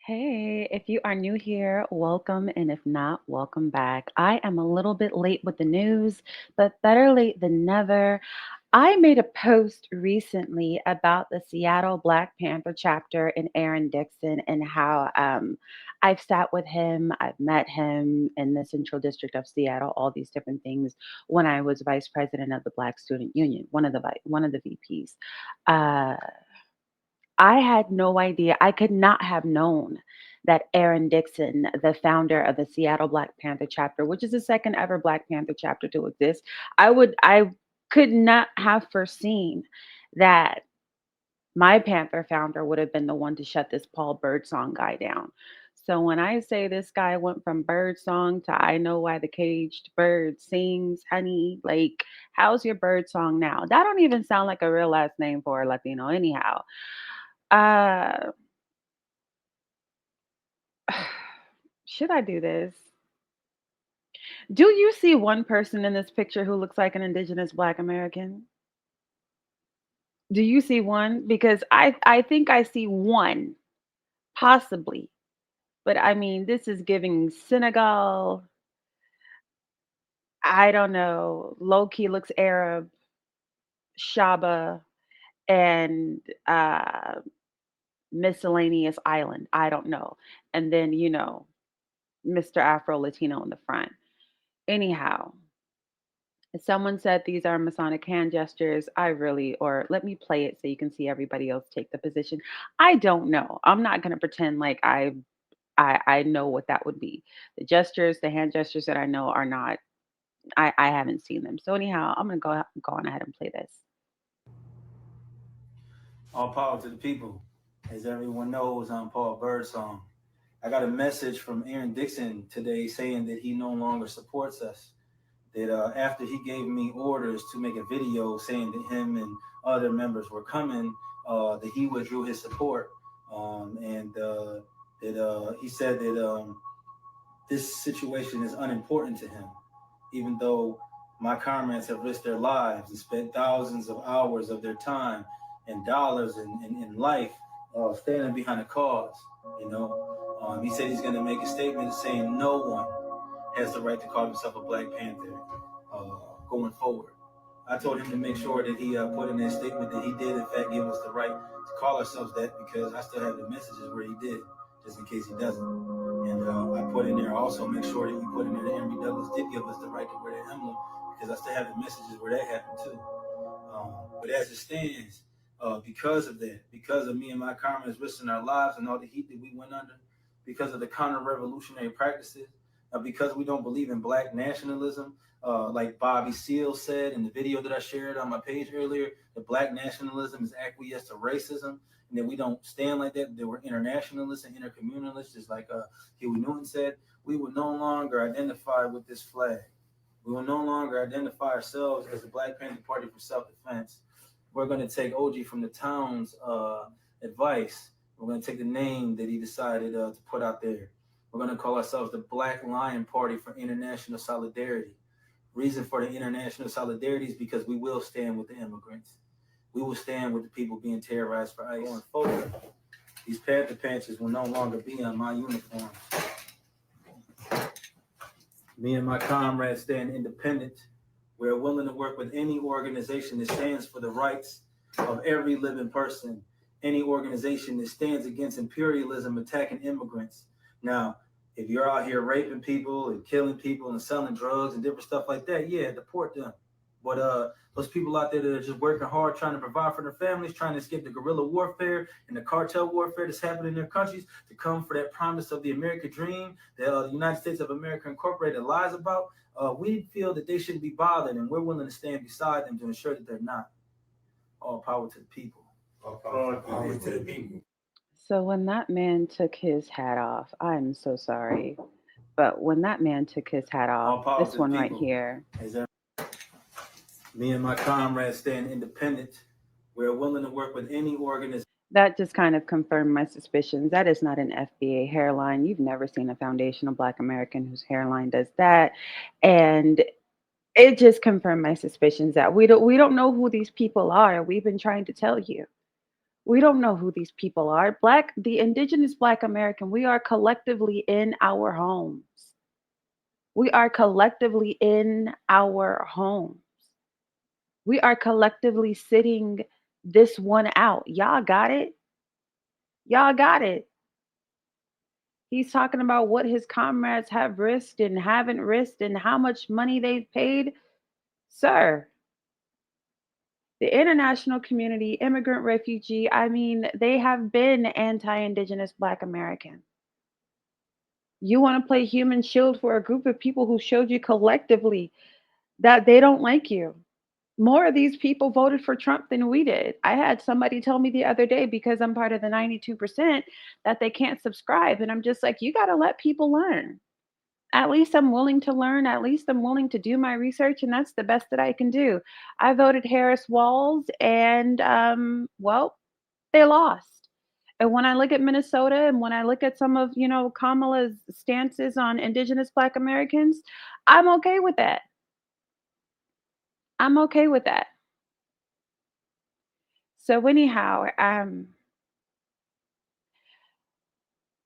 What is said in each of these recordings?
Hey, if you are new here, welcome. And if not, welcome back. I am a little bit late with the news, but better late than never. I made a post recently about the Seattle Black Panther chapter in Aaron Dixon and how I've sat with him, I've met him in the Central District of Seattle, all these different things when I was vice president of the Black Student Union, one of the VPs. Uh, I had no idea. I could not have known that Aaron Dixon, the founder of the Seattle Black Panther chapter, which is the second ever Black Panther chapter to exist, I could not have foreseen that my Panther founder would have been the one to shut this Paul Birdsong guy down. So when I say this guy went from Birdsong to I know why the caged bird sings, honey, like how's your bird song now? That don't even sound like a real last name for a Latino anyhow. Uh, should I do this? Do you see one person in this picture who looks like an Indigenous Black American? Do you see one? Because I think I see one, possibly. But I mean, this is giving Senegal. I don't know. Low key looks Arab, Shaba, and miscellaneous island. I don't know. And then, Mr. Afro Latino in the front. Anyhow, someone said these are Masonic hand gestures. I really, or let me play it so you can see everybody else take the position. I don't know. I'm not going to pretend like I know what that would be. The gestures, the hand gestures that I know are not. I haven't seen them. So anyhow, I'm gonna go on ahead and play this. All power to the people. As everyone knows, I'm Paul Birdsong. I got a message from Aaron Dixon today saying that he no longer supports us. That after he gave me orders to make a video saying that him and other members were coming, that he withdrew his support. And that he said that this situation is unimportant to him, even though my comrades have risked their lives and spent thousands of hours of their time and dollars and life standing behind a cause. He said he's going to make a statement saying no one has the right to call himself a Black Panther uh, going forward. I told him to make sure that he put in that statement that he did, in fact, give us the right to call ourselves that because I still have the messages where he did, just in case he doesn't. And I put in there also make sure that you put in there that Henry Douglas did give us the right to wear that emblem because I still have the messages where that happened too. But as it stands, because of that, because of me and my comrades risking our lives and all the heat that we went under, because of the counter-revolutionary practices, because we don't believe in black nationalism, like Bobby Seale said in the video that I shared on my page earlier, that black nationalism is acquiesce to racism, and that we don't stand like that we're internationalists and intercommunalists, just like Huey Newton said, we would no longer identify with this flag. We will no longer identify ourselves as the Black Panther Party for self-defense. We're going to take OG from the town's advice. We're going to take the name that he decided to put out there. We're going to call ourselves the Black Lion Party for International Solidarity. Reason for the international solidarity is because we will stand with the immigrants. We will stand with the people being terrorized for ICE. Going forward, these Panther patches will no longer be on my uniform. Me and my comrades stand independent. We're willing to work with any organization that stands for the rights of every living person, any organization that stands against imperialism attacking immigrants. Now, if you're out here raping people and killing people and selling drugs and different stuff like that, yeah, deport them. But those people out there that are just working hard, trying to provide for their families, trying to escape the guerrilla warfare and the cartel warfare that's happening in their countries to come for that promise of the American dream that the United States of America Incorporated lies about, we feel that they shouldn't be bothered, and we're willing to stand beside them to ensure that they're not. All power to the people. All power to the people. So when that man took his hat off, I'm so sorry, but when that man took his hat off, All power this to the one right people. here, Me and my comrades stand independent. We're willing to work with any organization. that just kind of confirmed my suspicions. That is not an FBA hairline. You've never seen a foundational Black American whose hairline does that, and it just confirmed my suspicions that we don't know who these people are. We've been trying to tell you. We don't know who these people are. The indigenous Black American, we are collectively in our homes. We are collectively in our homes. We are collectively sitting this one out. Y'all got it? Y'all got it. He's talking about what his comrades have risked and haven't risked and how much money they've paid. Sir, the international community, immigrant, refugee, I mean, they have been anti indigenous Black American. You want to play human shield for a group of people who showed you collectively that they don't like you. More of these people voted for Trump than we did. I had somebody tell me the other day because I'm part of the 92% that they can't subscribe. And I'm just like, you got to let people learn. At least I'm willing to learn. At least I'm willing to do my research. And that's the best that I can do. I voted Harris Walls and, well, they lost. And when I look at Minnesota and when I look at some of, Kamala's stances on indigenous Black Americans, I'm okay with that. I'm okay with that. So anyhow,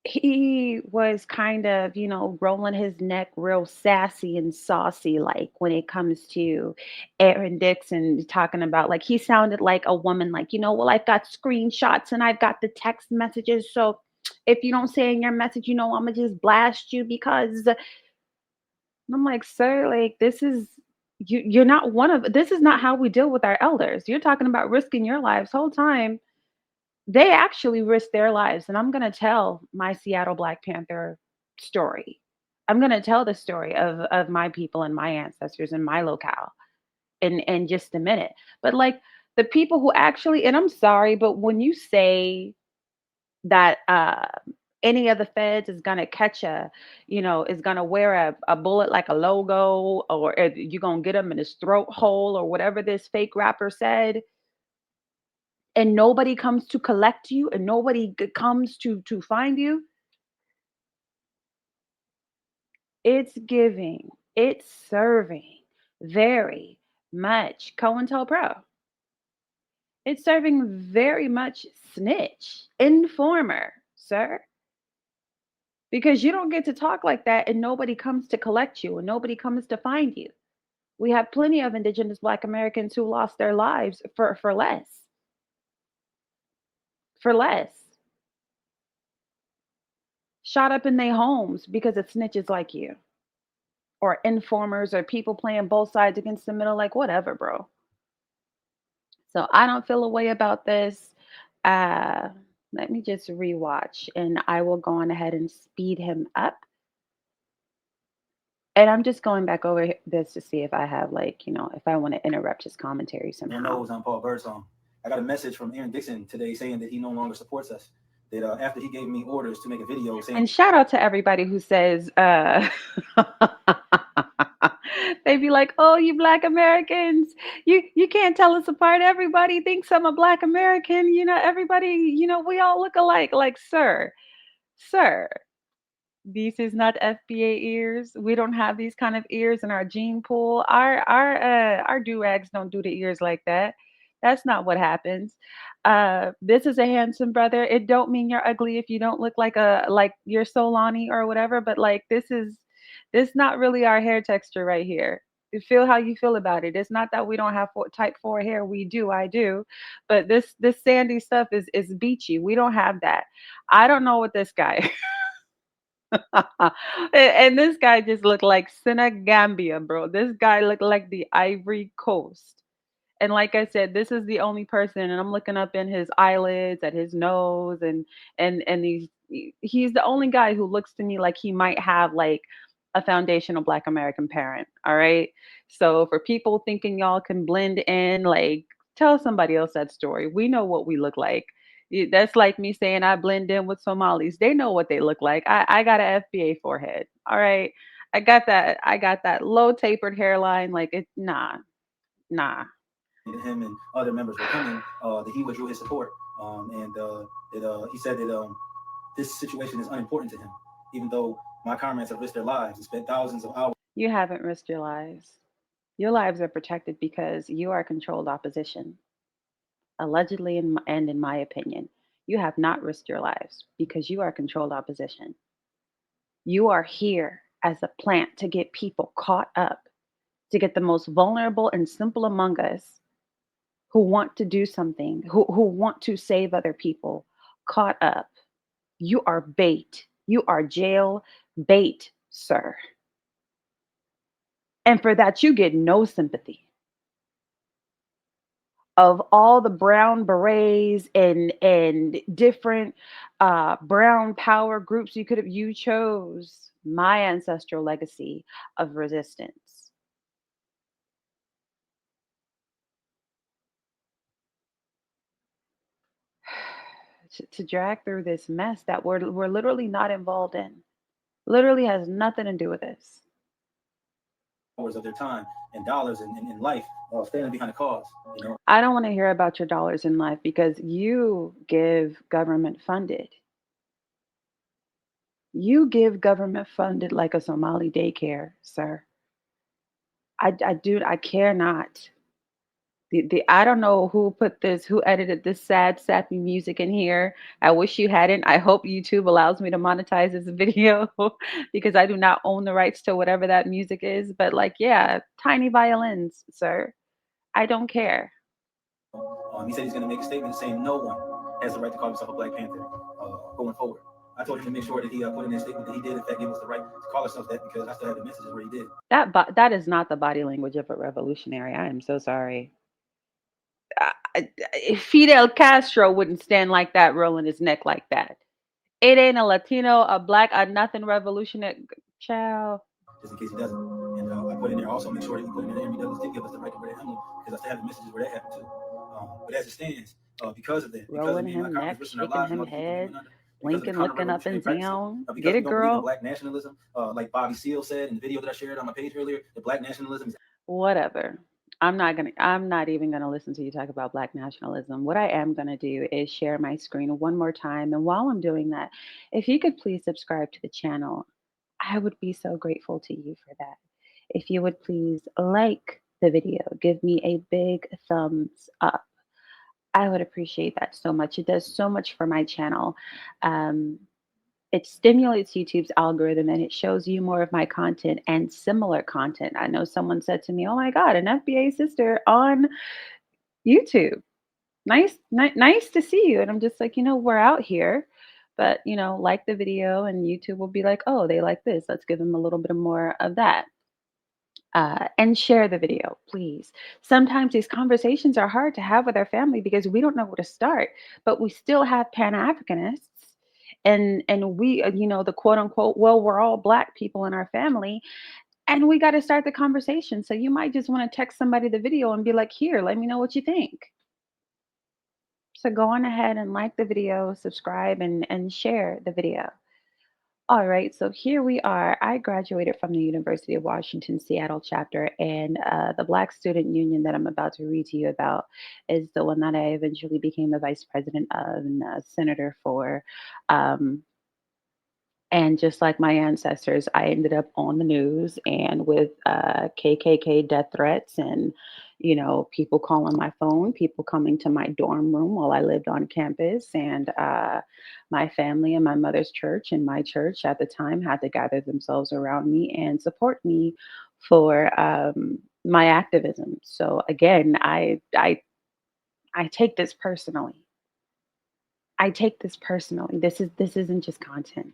he was kind of, rolling his neck real sassy and saucy, like when it comes to Aaron Dixon talking about, like, he sounded like a woman, like, well, I've got screenshots and I've got the text messages. So if you don't say in your message, I'm gonna just blast you because I'm like, sir, like, you're not one of this is not how we deal with our elders. You're talking about risking your lives whole time. They actually risked their lives. And I'm going to tell my Seattle Black Panther story. I'm going to tell the story of my people and my ancestors and my locale in just a minute. But like the people who actually, and I'm sorry, but when you say that any of the feds is going to catch is going to wear a bullet like a logo, or you're going to get him in his throat hole or whatever this fake rapper said, and nobody comes to collect you and nobody comes to find you, it's giving, it's serving very much COINTELPRO. It's serving very much snitch, informer, sir, because you don't get to talk like that and nobody comes to collect you and nobody comes to find you. We have plenty of indigenous Black Americans who lost their lives for less, for less, shot up in their homes because of snitches like you, or informers, or people playing both sides against the middle, like whatever, bro. So I don't feel a way about this. Uh, Let me just rewatch and I will go on ahead and speed him up. And I'm just going back over this to see if I have, like, if I want to interrupt his commentary Everyone somehow. knows I'm Paul Birdsong. I got a message from Aaron Dixon today saying that he no longer supports us. That after he gave me orders to make a video saying, And shout out to everybody who says, they be like, "Oh, you Black Americans, you can't tell us apart. Everybody thinks I'm a Black American. Everybody, we all look alike." Like, sir, this is not FBA ears. We don't have these kind of ears in our gene pool. Our do rags don't do the ears like that. That's not what happens. This is a handsome brother. It don't mean you're ugly if you don't look like you're Solani or whatever. But like this not really our hair texture right here. You feel how you feel about it. It's not that we don't have type 4 hair. We do. I do. But this sandy stuff is beachy. We don't have that. I don't know what this guy. And this guy just looked like Senegambia, bro. This guy looked like the Ivory Coast. And like I said, this is the only person, and I'm looking up in his eyelids, at his nose, and he's the only guy who looks to me like he might have like a foundational Black American parent. All right. So for people thinking y'all can blend in, like, tell somebody else that story. We know what we look like. That's like me saying I blend in with Somalis. They know what they look like. I got an FBA forehead. All right. I got that low tapered hairline. Like, it nah. that him and other members were coming, that he withdrew his support. And that he said that this situation is unimportant to him, even though my comrades have risked their lives and spent thousands of hours. You haven't risked your lives. Your lives are protected because you are controlled opposition. allegedly, and in my opinion, you have not risked your lives because you are controlled opposition. You are here as a plant to get people caught up, to get the most vulnerable and simple among us who want to do something, who want to save other people, caught up. You are bait. You are jail bait, sir. And for that, you get no sympathy. Of all the brown berets and different brown power groups you could have, you chose my ancestral legacy of resistance. To drag through this mess that we're literally not involved in. Literally has nothing to do with this. Hours of their time and dollars in life standing behind a cause, I don't want to hear about your dollars in life because you give government funded. You give government funded like a Somali daycare, sir. I care not. I don't know who put this, who edited this sad, sappy music in here. I wish you hadn't. I hope YouTube allows me to monetize this video because I do not own the rights to whatever that music is. But like, yeah, tiny violins, sir. I don't care. He said he's going to make a statement saying no one has the right to call himself a Black Panther going forward. I told him to make sure that he put in that statement that he did, in fact, give us the right to call ourselves that because I still have the messages where he did. That is not the body language of a revolutionary. I am so sorry. Fidel Castro wouldn't stand like that, rolling his neck like that. It ain't a Latino, a black, a nothing revolutionary child. Just in case he doesn't. And I put in there also make sure that you put in there Henry Douglas did give us the right to wear that emblem because I still have the messages where that happened too. But as it stands, because of that, because of Rolling me and my him colleagues neck, risking our shaking lives and him all the people we head, went under, because of the blinking, counter looking up revolutionary and practices, down. Get because we it, don't believe in girl. black nationalism, like Bobby Seale said in the video that I shared on my page earlier, that black nationalism is Whatever. I'm not even gonna listen to you talk about black nationalism. What I am gonna do is share my screen one more time. And while I'm doing that, if you could please subscribe to the channel, I would be so grateful to you for that. If you would please like the video, give me a big thumbs up. I would appreciate that so much. It does so much for my channel. Um, it stimulates YouTube's algorithm and it shows you more of my content and similar content. I know someone said to me, "Oh my God, an FBA sister on YouTube. Nice to see you." And I'm just like, we're out here, but like the video, and YouTube will be like, "Oh, they like this. Let's give them a little bit more of that." And share the video, please. Sometimes these conversations are hard to have with our family because we don't know where to start, but we still have Pan Africanists. And we, the quote unquote, well, we're all Black people in our family, and we got to start the conversation. So you might just want to text somebody the video and be like, "Here, let me know what you think." So go on ahead and like the video, subscribe, and share the video. All right, so here we are. I graduated from the University of Washington, Seattle chapter, and the Black Student Union that I'm about to read to you about is the one that I eventually became the vice president of and senator for. Um, and just like my ancestors, I ended up on the news and with KKK death threats and, people calling my phone, people coming to my dorm room while I lived on campus. And my family and my mother's church and my church at the time had to gather themselves around me and support me for my activism. So again, I take this personally. I take this personally. This isn't just content.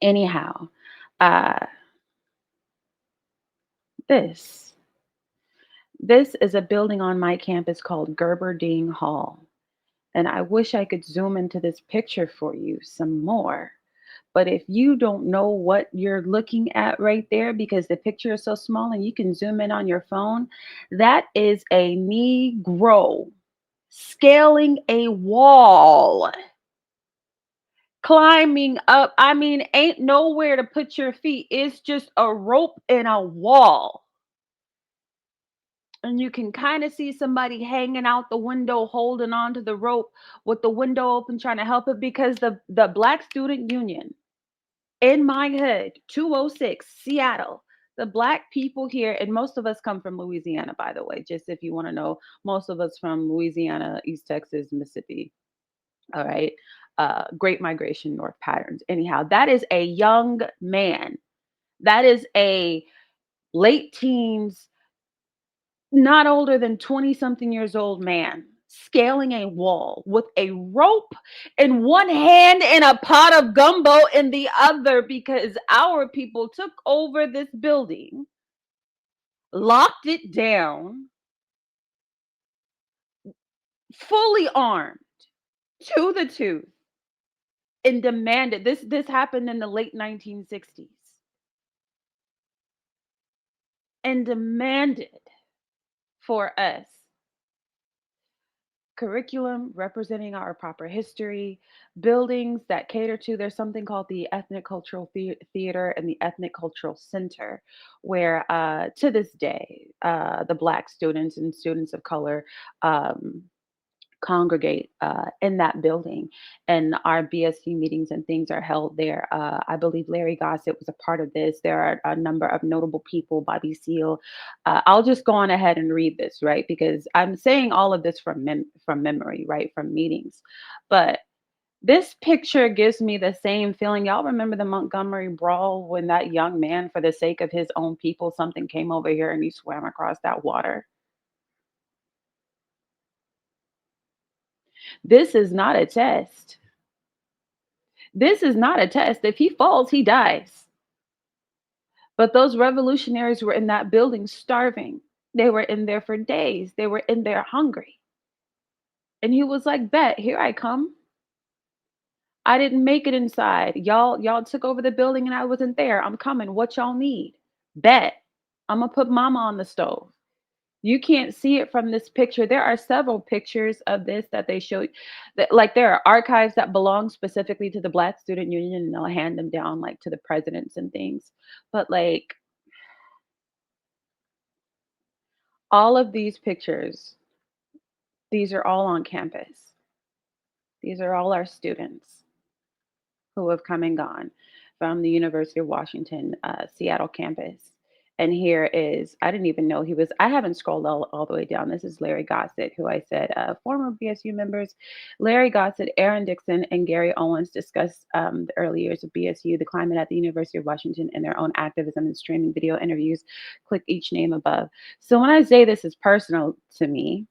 Anyhow, uh, this this is a building on my campus called Gerberding Hall, and I wish I could zoom into this picture for you some more. But if you don't know what you're looking at right there, because the picture is so small and you can zoom in on your phone, that is a Negro scaling a wall, climbing up. I mean, ain't nowhere to put your feet. It's just a rope and a wall. And you can kind of see somebody hanging out the window holding on to the rope with the window open trying to help it because the Black Student Union in my hood, 206 Seattle, The black people here, and most of us come from Louisiana, by the way, just if you want to know, most of us from Louisiana, East Texas, Mississippi. All right. Great migration north patterns. Anyhow, that is a young man. That is a late teens, not older than 20 something years old man scaling a wall with a rope in one hand and a pot of gumbo in the other because our people took over this building, locked it down, fully armed to the tooth, and demanded this happened in the late 1960s, and demanded for us curriculum representing our proper history, buildings that cater to, there's something called the Ethnic Cultural Theater and the Ethnic Cultural Center, where to this day, the Black students and students of color um, congregate in that building, and our BSU meetings and things are held there. I believe Larry Gossett was a part of this. There are a number of notable people, Bobby Seale. I'll just go on ahead and read this, right? Because I'm saying all of this from from memory, right? From meetings. But this picture gives me the same feeling. Y'all remember the Montgomery Brawl when that young man, for the sake of his own people, something came over here and he swam across that water? This is not a test. This is not a test. If he falls, he dies. But those revolutionaries were in that building starving. They were in there for days. They were in there hungry. And he was like, "Bet, here I come. I didn't make it inside. Y'all took over the building and I wasn't there. I'm coming. What y'all need? Bet. I'm gonna put mama on the stove." You can't see it from this picture. There are several pictures of this that they show that, like, there are archives that belong specifically to the Black Student Union and they'll hand them down like to the presidents and things. But like all of these pictures, these are all on campus. These are all our students who have come and gone from the University of Washington, Seattle campus. And here is, I didn't even know he was, I haven't scrolled all the way down. This is Larry Gossett, who I said, former BSU members. Larry Gossett, Aaron Dixon, and Gary Owens discussed the early years of BSU, the climate at the University of Washington, and their own activism and streaming video interviews. Click each name above. So when I say this is personal to me,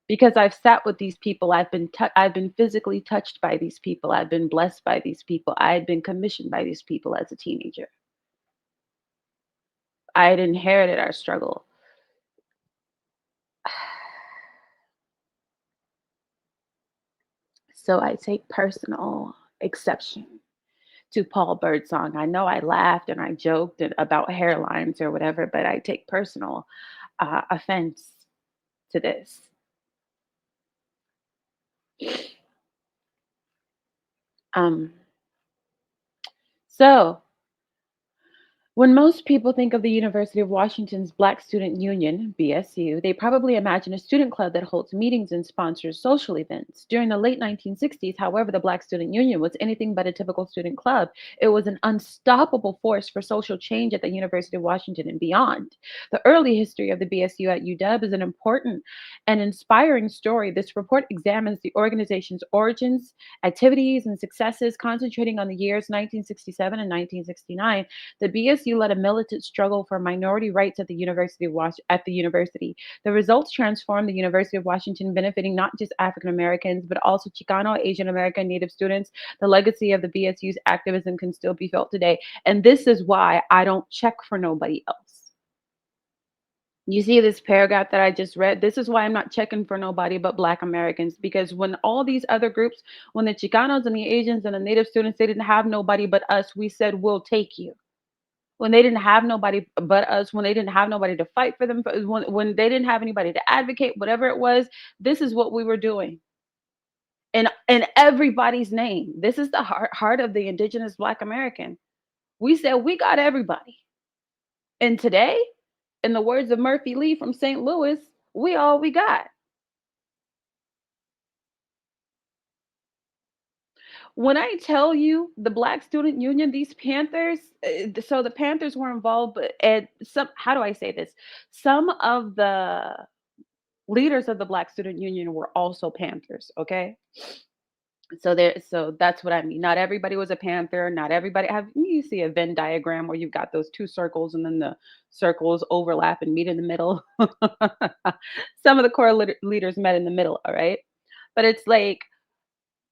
because I've sat with these people, I've been physically touched by these people, I've been blessed by these people, I had been commissioned by these people as a teenager. I had inherited our struggle. So I take personal exception to Paul Birdsong. I know I laughed and I joked about hairlines or whatever, but I take personal offense to this. Um, so When most people think of the University of Washington's Black Student Union, BSU, they probably imagine a student club that holds meetings and sponsors social events. During the late 1960s, however, the Black Student Union was anything but a typical student club. It was an unstoppable force for social change at the University of Washington and beyond. The early history of the BSU at UW is an important and inspiring story. This report examines the organization's origins, activities, and successes, concentrating on the years 1967 and 1969. The BSU led a militant struggle for minority rights at the University. The results transformed the University of Washington, benefiting not just African Americans but also Chicano, Asian American, Native students. The legacy of the BSU's activism can still be felt today, and this is why I don't check for nobody else. You see this paragraph that I just read? This is why I'm not checking for nobody but Black Americans, because when all these other groups, when the Chicanos and the Asians and the Native students, they didn't have nobody but us, we said, we'll take you. When they didn't have nobody but us, when they didn't have nobody to fight for them, when they didn't have anybody to advocate, whatever it was, this is what we were doing. In everybody's name. This is the heart of the Indigenous Black American. We said we got everybody. And today, in the words of Murphy Lee from St. Louis, we all we got. When I tell you the Black Student Union, these Panthers, so the Panthers were involved, but and some, how do I say this? Some of the leaders of the Black Student Union were also Panthers, okay? So that's what I mean. Not everybody was a Panther. Not everybody have you see a Venn diagram where you've got those two circles and then the circles overlap and meet in the middle. Some of the core leaders met in the middle, all right? But it's like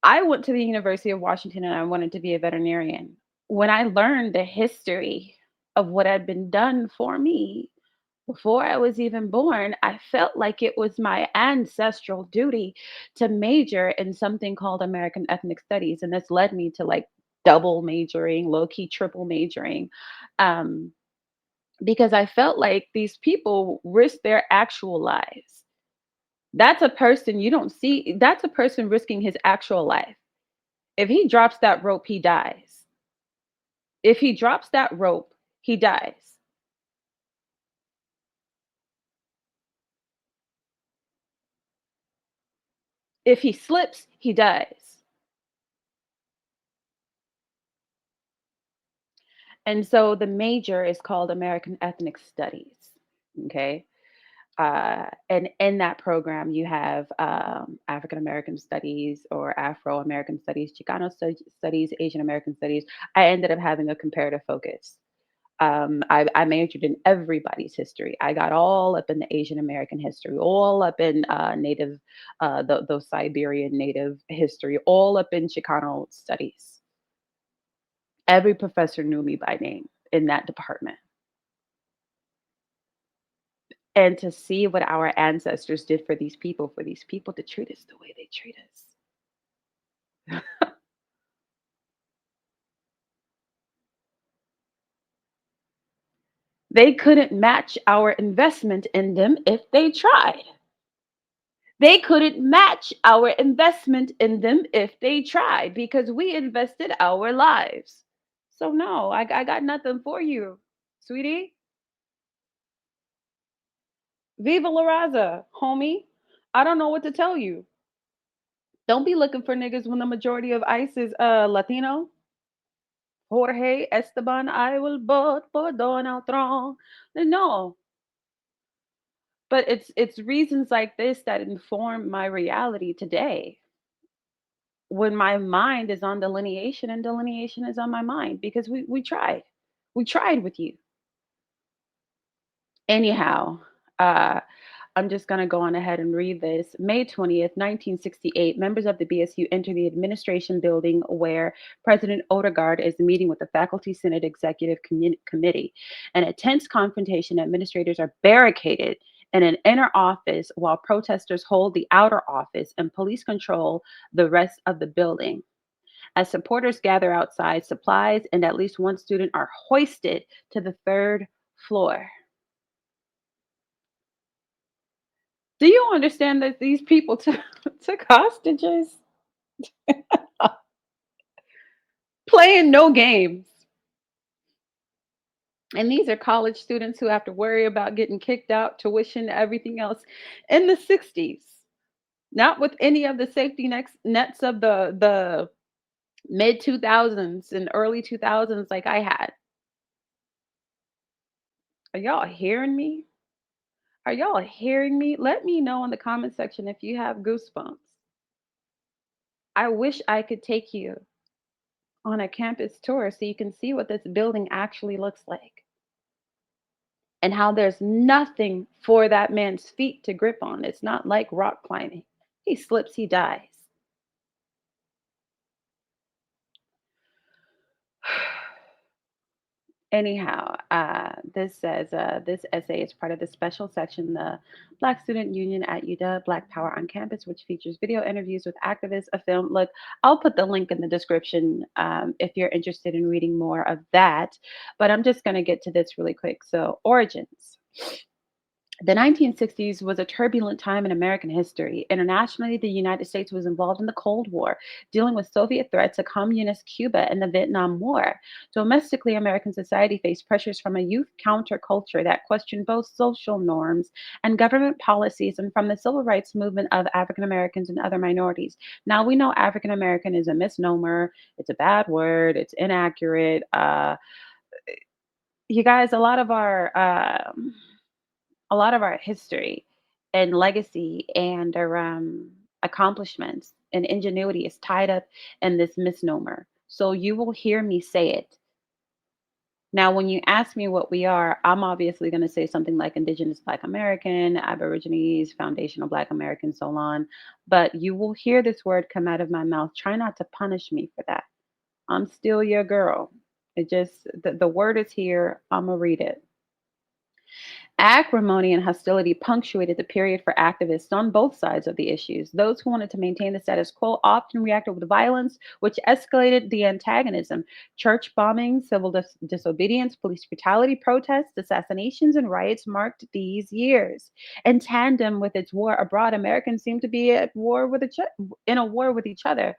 I went to the University of Washington and I wanted to be a veterinarian. When I learned the history of what had been done for me before I was even born, I felt like it was my ancestral duty to major in something called American Ethnic Studies. And this led me to like double majoring, low key triple majoring, um, because I felt like these people risk their actual lives. That's a person you don't see, that's a person risking his actual life. If he drops that rope, he dies. If he drops that rope, he dies. If he slips, he dies. And so the major is called American Ethnic Studies. Okay. And in that program, you have African American studies or Afro American studies, Chicano studies, Asian American studies. I ended up having a comparative focus. I majored in everybody's history. I got all up in the Asian American history, all up in Native, those Siberian Native history, all up in Chicano studies. Every professor knew me by name in that department. And to see what our ancestors did for these people to treat us the way they treat us. They couldn't match our investment in them if they tried. They couldn't match our investment in them if they tried because we invested our lives. So, no, I got nothing for you, sweetie. Viva la raza, homie. I don't know what to tell you. Don't be looking for niggas when the majority of ICE is Latino. Jorge Esteban, I will vote for Donald Trump. No, but it's reasons like this that inform my reality today. When my mind is on delineation and delineation is on my mind because we tried with you. Anyhow, uh I'm just going to go on ahead and read this. May 20th, 1968, members of the BSU enter the administration building where President Odegaard is meeting with the Faculty Senate Executive Committee. In a tense confrontation, administrators are barricaded in an inner office while protesters hold the outer office and police control the rest of the building. As supporters gather outside, supplies and at least one student are hoisted to the third floor. Do you understand that these people took hostages? Playing no games. And these are college students who have to worry about getting kicked out, tuition, everything else in the 60s. Not with any of the safety nets of the mid 2000s and early 2000s like I had. Are y'all hearing me? Are y'all hearing me? Let me know in the comment section if you have goosebumps. I wish I could take you on a campus tour so you can see what this building actually looks like and how there's nothing for that man's feet to grip on. It's not like rock climbing. He slips, he dies. Anyhow, this says this essay is part of the special section, the Black Student Union at UW Black Power on Campus, which features video interviews with activists, a film. Look, I'll put the link in the description if you're interested in reading more of that. But I'm just going to get to this really quick. So, origins. The 1960s was a turbulent time in American history. Internationally, the United States was involved in the Cold War, dealing with Soviet threats to communist Cuba and the Vietnam War. Domestically, American society faced pressures from a youth counterculture that questioned both social norms and government policies, and from the civil rights movement of African Americans and other minorities. Now, we know African American is a misnomer, it's a bad word, it's inaccurate. You guys, a lot of our history and legacy and our accomplishments and ingenuity is tied up in this misnomer. So you will hear me say it. Now, when you ask me what we are, I'm obviously going to say something like Indigenous Black American, Aborigines, Foundational Black American, so on. But you will hear this word come out of my mouth. Try not to punish me for that. I'm still your girl. The word is here. I'm going to read it. Acrimony and hostility punctuated the period for activists on both sides of the issues. Those who wanted to maintain the status quo often reacted with violence, which escalated the antagonism. Church bombings, civil disobedience, police brutality, protests, assassinations, and riots marked these years. In tandem with its war abroad, Americans seemed to be at war with in a war with each other.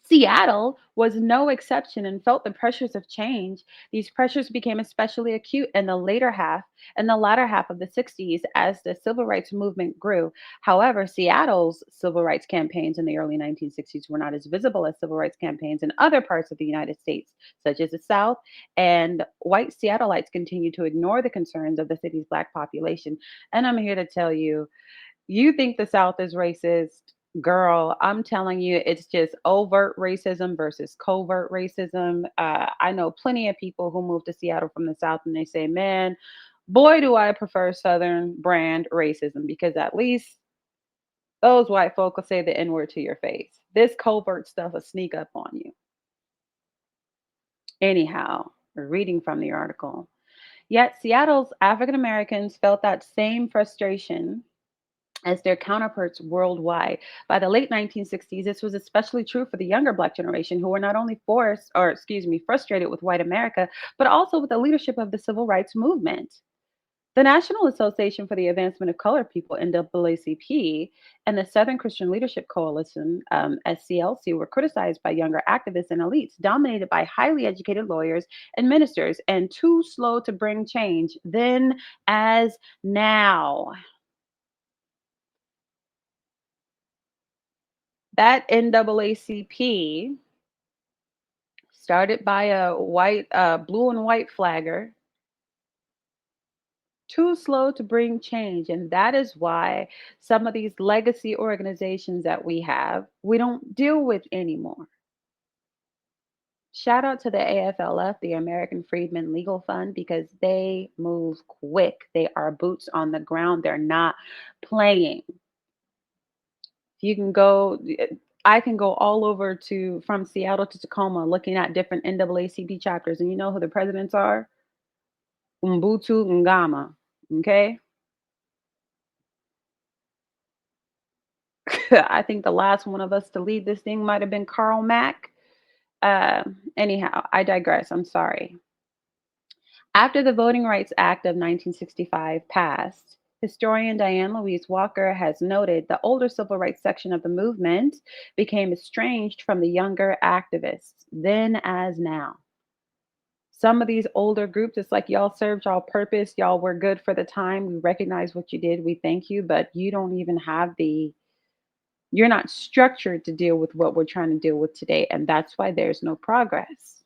Seattle was no exception and felt the pressures of change. These pressures became especially acute in the latter half of the 60s as the civil rights movement grew. However, Seattle's civil rights campaigns in the early 1960s were not as visible as civil rights campaigns in other parts of the United States, such as the South, and white Seattleites continued to ignore the concerns of the city's black population. And I'm here to tell you, you think the South is racist? Girl, I'm telling you, it's just overt racism versus covert racism. I know plenty of people who moved to Seattle from the South and they say, man, boy, do I prefer Southern brand racism because at least those white folk will say the N word to your face. This covert stuff will sneak up on you. Anyhow, reading from the article. Yet Seattle's African Americans felt that same frustration as their counterparts worldwide. By the late 1960s, this was especially true for the younger Black generation, who were not only frustrated with white America, but also with the leadership of the civil rights movement. The National Association for the Advancement of Colored People, NAACP, and the Southern Christian Leadership Coalition, SCLC, were criticized by younger activists and elites, dominated by highly educated lawyers and ministers, and too slow to bring change then as now. That NAACP, started by a blue and white flagger, too slow to bring change. And that is why some of these legacy organizations that we have, we don't deal with anymore. Shout out to the AFLF, the American Freedmen Legal Fund, because they move quick. They are boots on the ground. They're not playing. You can go, I can go all over to from Seattle to Tacoma looking at different NAACP chapters, and you know who the presidents are? Umbutu Ngama. Okay. I think the last one of us to lead this thing might have been Carl Mack. Anyhow, I digress. I'm sorry. After the Voting Rights Act of 1965 passed, historian Diane Louise Walker has noted the older civil rights section of the movement became estranged from the younger activists, then as now. Some of these older groups, it's like y'all served y'all purpose, y'all were good for the time, we recognize what you did, we thank you, but you don't even have you're not structured to deal with what we're trying to deal with today, and that's why there's no progress.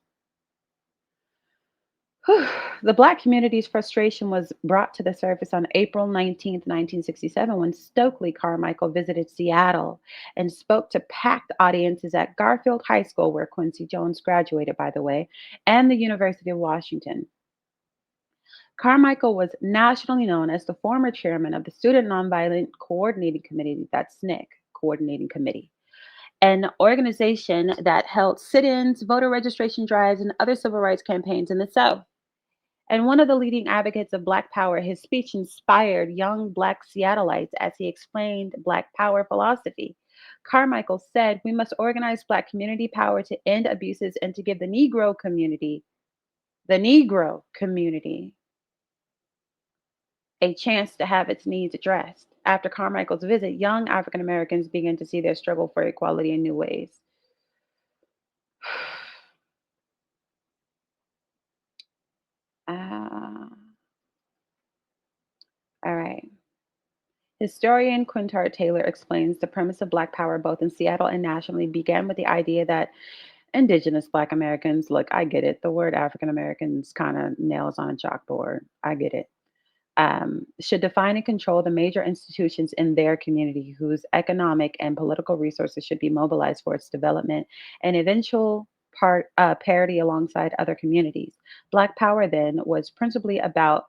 The Black community's frustration was brought to the surface on April 19th, 1967, when Stokely Carmichael visited Seattle and spoke to packed audiences at Garfield High School, where Quincy Jones graduated, by the way, and the University of Washington. Carmichael was nationally known as the former chairman of the Student Nonviolent Coordinating Committee, that's SNCC Coordinating Committee, an organization that held sit ins, voter registration drives, and other civil rights campaigns in the South. And one of the leading advocates of Black Power, his speech inspired young Black Seattleites as he explained Black Power philosophy. Carmichael said, "We must organize Black community power to end abuses and to give the Negro community, a chance to have its needs addressed. After Carmichael's visit, young African Americans began to see their struggle for equality in new ways. Uh, all right. Historian Quintard Taylor explains the premise of Black Power both in Seattle and nationally began with the idea that Indigenous Black Americans, look, I get it. The word African Americans kind of nails on a chalkboard. I get it. Should define and control the major institutions in their community whose economic and political resources should be mobilized for its development and eventual parity alongside other communities. Black Power then was principally about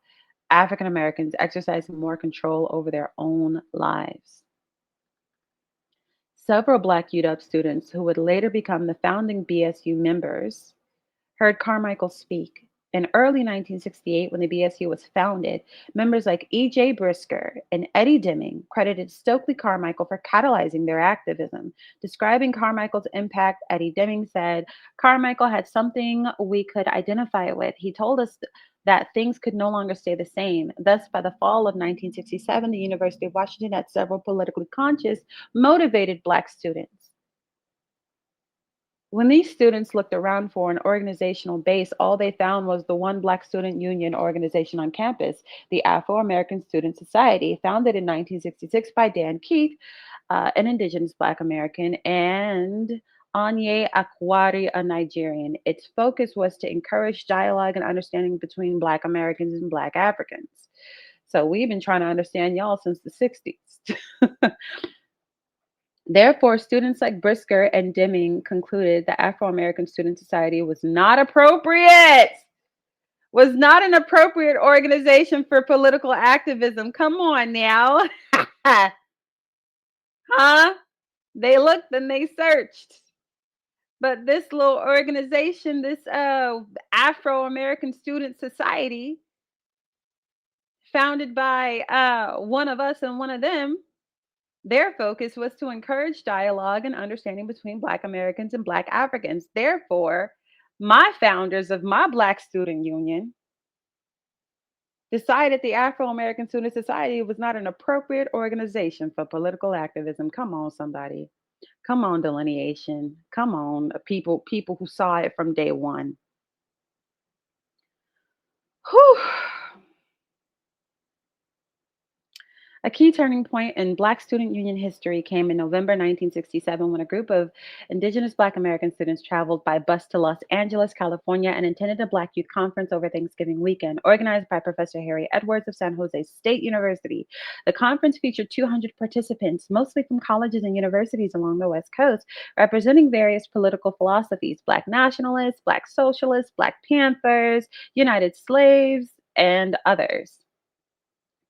African Americans exercising more control over their own lives. Several Black UW students who would later become the founding BSU members heard Carmichael speak. In early 1968, when the BSU was founded, members like E.J. Brisker and Eddie Deming credited Stokely Carmichael for catalyzing their activism. Describing Carmichael's impact, Eddie Deming said, Carmichael had something we could identify with. He told us that things could no longer stay the same. Thus, by the fall of 1967, the University of Washington had several politically conscious, motivated Black students. When these students looked around for an organizational base, all they found was the one Black student union organization on campus, the Afro American Student Society, founded in 1966 by Dan Keith, an Indigenous Black American, and Anye Akwari, a Nigerian. Its focus was to encourage dialogue and understanding between Black Americans and Black Africans. So we've been trying to understand y'all since the 60s. Therefore, students like Brisker and Deming concluded the Afro American Student Society was not an appropriate organization for political activism. Come on now. Huh? They looked and they searched. But this little organization, this Afro American Student Society, founded by one of us and one of them, their focus was to encourage dialogue and understanding between Black Americans and Black Africans. Therefore, my founders of my Black Student Union decided the Afro American Student Society was not an appropriate organization for political activism. Come on, somebody. Come on, delineation. Come on, people who saw it from day one. Whew. A key turning point in Black student union history came in November 1967 when a group of Indigenous Black American students traveled by bus to Los Angeles, California, and attended a Black Youth Conference over Thanksgiving weekend, organized by Professor Harry Edwards of San Jose State University. The conference featured 200 participants, mostly from colleges and universities along the West Coast, representing various political philosophies: Black nationalists, Black socialists, Black Panthers, United Slaves, and others.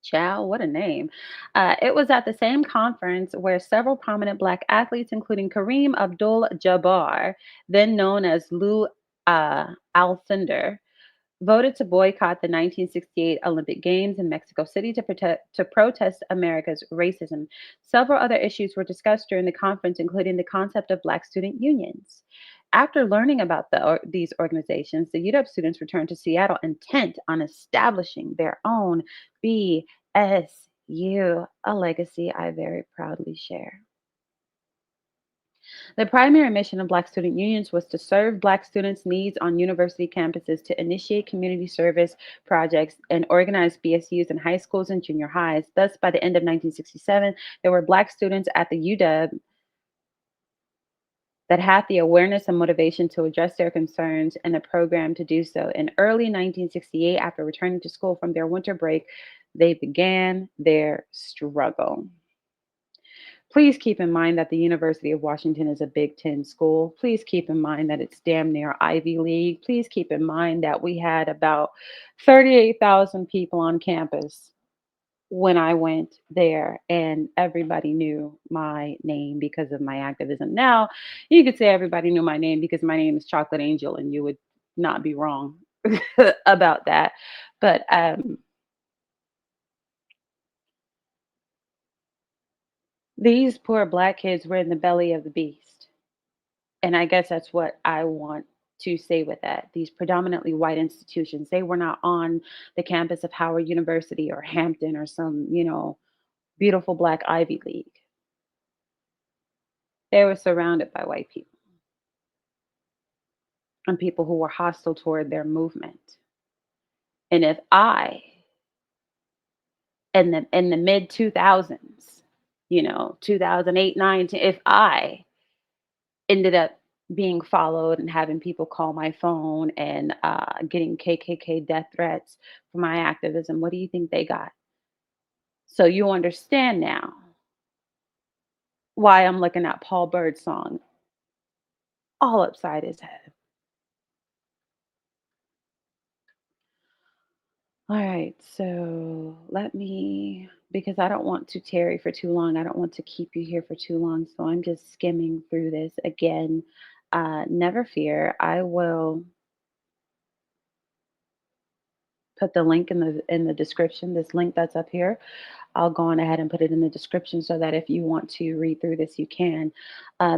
Chow, what a name. It was at the same conference where several prominent Black athletes, including Kareem Abdul Jabbar, then known as Lou Alcindor, voted to boycott the 1968 Olympic Games in Mexico City to protest America's racism. Several other issues were discussed during the conference, including the concept of Black student unions. After learning about these organizations, the UW students returned to Seattle intent on establishing their own BSU, a legacy I very proudly share. The primary mission of Black student unions was to serve Black students' needs on university campuses, to initiate community service projects, and organize BSUs in high schools and junior highs. Thus, by the end of 1967, there were Black students at the UW that had the awareness and motivation to address their concerns and the program to do so. In early 1968, after returning to school from their winter break, they began their struggle. Please keep in mind that the University of Washington is a Big Ten school. Please keep in mind that it's damn near Ivy League. Please keep in mind that we had about 38,000 people on campus when I went there, and everybody knew my name because of my activism. Now, you could say everybody knew my name because my name is Chocolate Angel, and you would not be wrong about that. But these poor Black kids were in the belly of the beast. And I guess that's what I want to stay with that. These predominantly white institutions, they were not on the campus of Howard University or Hampton or some, beautiful black Ivy League. They were surrounded by white people and people who were hostile toward their movement. And if I, in the mid 2000s, 2008, 9, 10, if I ended up being followed and having people call my phone and getting KKK death threats for my activism, what do you think they got? So you understand now why I'm looking at Paul Birdsong all upside his head. All right, so let me, because I don't want to tarry for too long. I don't want to keep you here for too long. So I'm just skimming through this again. Never fear. I will put the link in the description. This link that's up here, I'll go on ahead and put it in the description so that if you want to read through this, you can.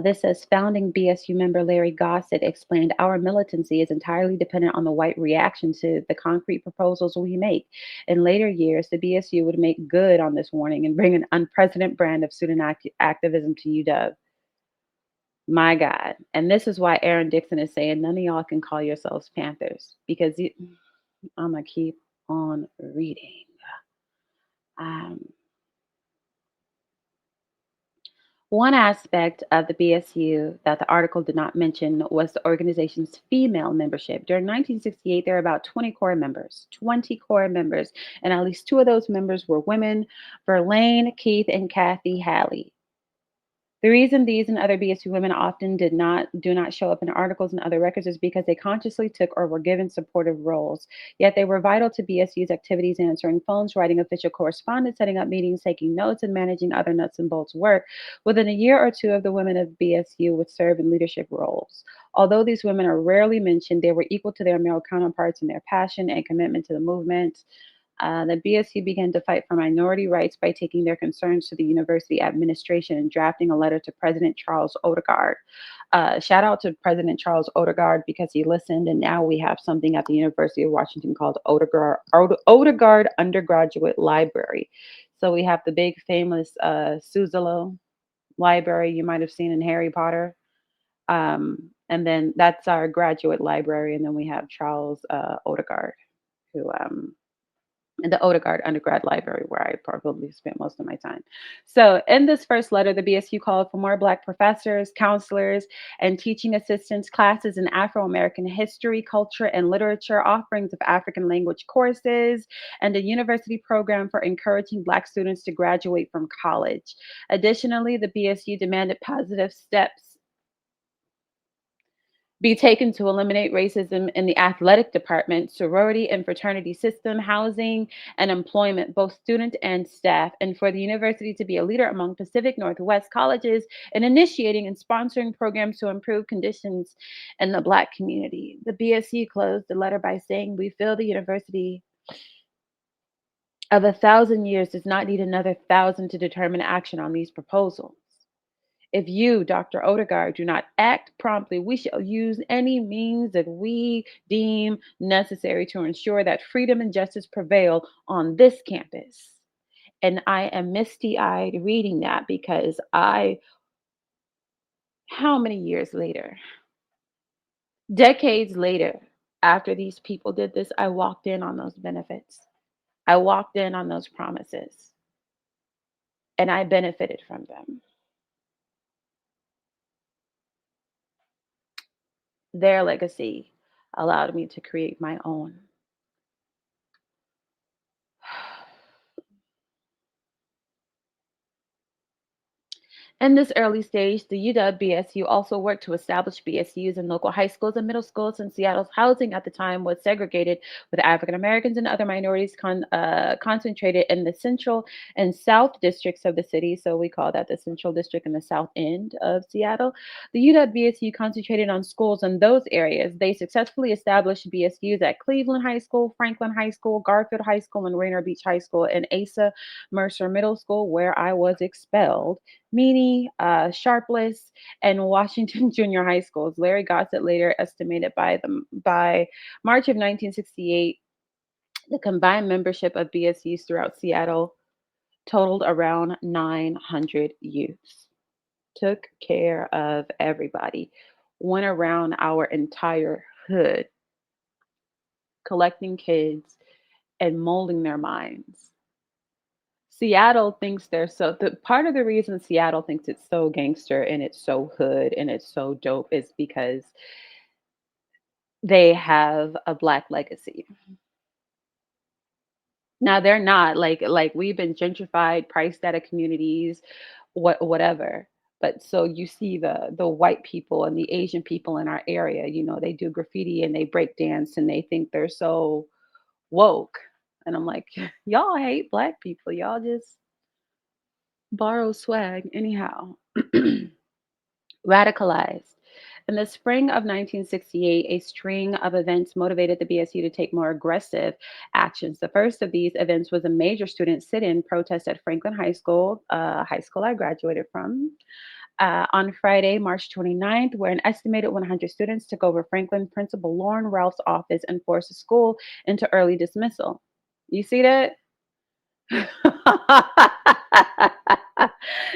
This says founding BSU member Larry Gossett explained our militancy is entirely dependent on the white reaction to the concrete proposals we make. In later years, the BSU would make good on this warning and bring an unprecedented brand of student activism to UW. My God. And this is why Aaron Dixon is saying none of y'all can call yourselves Panthers because I'm going to keep on reading. Um, One aspect of the BSU that the article did not mention was the organization's female membership. During 1968, there were about 20 core members, and at least two of those members were women, Verlaine, Keith, and Kathy Halley. The reason these and other BSU women often do not show up in articles and other records is because they consciously took or were given supportive roles. Yet they were vital to BSU's activities, answering phones, writing official correspondence, setting up meetings, taking notes, and managing other nuts and bolts work. Within a year or two of the women of BSU would serve in leadership roles. Although these women are rarely mentioned, they were equal to their male counterparts in their passion and commitment to the movement. The BSU began to fight for minority rights by taking their concerns to the university administration and drafting a letter to President Charles Odegaard. Shout out to President Charles Odegaard because he listened, and now we have something at the University of Washington called Odegaard Undergraduate Library. So we have the big famous Suzalo Library you might have seen in Harry Potter. And then that's our graduate library, and then we have Charles Odegaard, who in the Odegaard Undergrad Library, where I probably spent most of my time. So, in this first letter, the BSU called for more Black professors, counselors, and teaching assistants, classes in Afro American history, culture, and literature, offerings of African language courses, and a university program for encouraging Black students to graduate from college. Additionally, the BSU demanded positive steps be taken to eliminate racism in the athletic department, sorority and fraternity system, housing, and employment, both student and staff, and for the university to be a leader among Pacific Northwest colleges in initiating and sponsoring programs to improve conditions in the Black community. The BSU closed the letter by saying, "We feel the University of 1,000 years does not need another thousand to determine action on these proposals. If you, Dr. Odegaard, do not act promptly, we shall use any means that we deem necessary to ensure that freedom and justice prevail on this campus." And I am misty eyed reading that because how many years later, decades later, after these people did this, I walked in on those benefits. I walked in on those promises and I benefited from them. Their legacy allowed me to create my own. In this early stage, the UW BSU also worked to establish BSUs in local high schools and middle schools, since Seattle's housing at the time was segregated, with African Americans and other minorities concentrated in the central and south districts of the city. So we call that the central district and the south end of Seattle. The UW BSU concentrated on schools in those areas. They successfully established BSUs at Cleveland High School, Franklin High School, Garfield High School, and Rainier Beach High School, and Asa Mercer Middle School, where I was expelled Meany, Sharpless, and Washington Junior High Schools. Larry Gossett later estimated by March of 1968, the combined membership of BSUs throughout Seattle totaled around 900 youths. Took care of everybody. Went around our entire hood, collecting kids and molding their minds. Seattle thinks they're so the part of the reason Seattle thinks it's so gangster and it's so hood and it's so dope is because they have a black legacy. Now they're not like we've been gentrified, priced out of communities, whatever. But so you see the white people and the Asian people in our area, they do graffiti and they break dance and they think they're so woke. And I'm like, y'all hate black people. Y'all just borrow swag anyhow. Radicalized. In the spring of 1968, a string of events motivated the BSU to take more aggressive actions. The first of these events was a major student sit in protest at Franklin High School, high school I graduated from, on Friday, March 29th, where an estimated 100 students took over Franklin Principal Lauren Ralph's office and forced the school into early dismissal. You see that?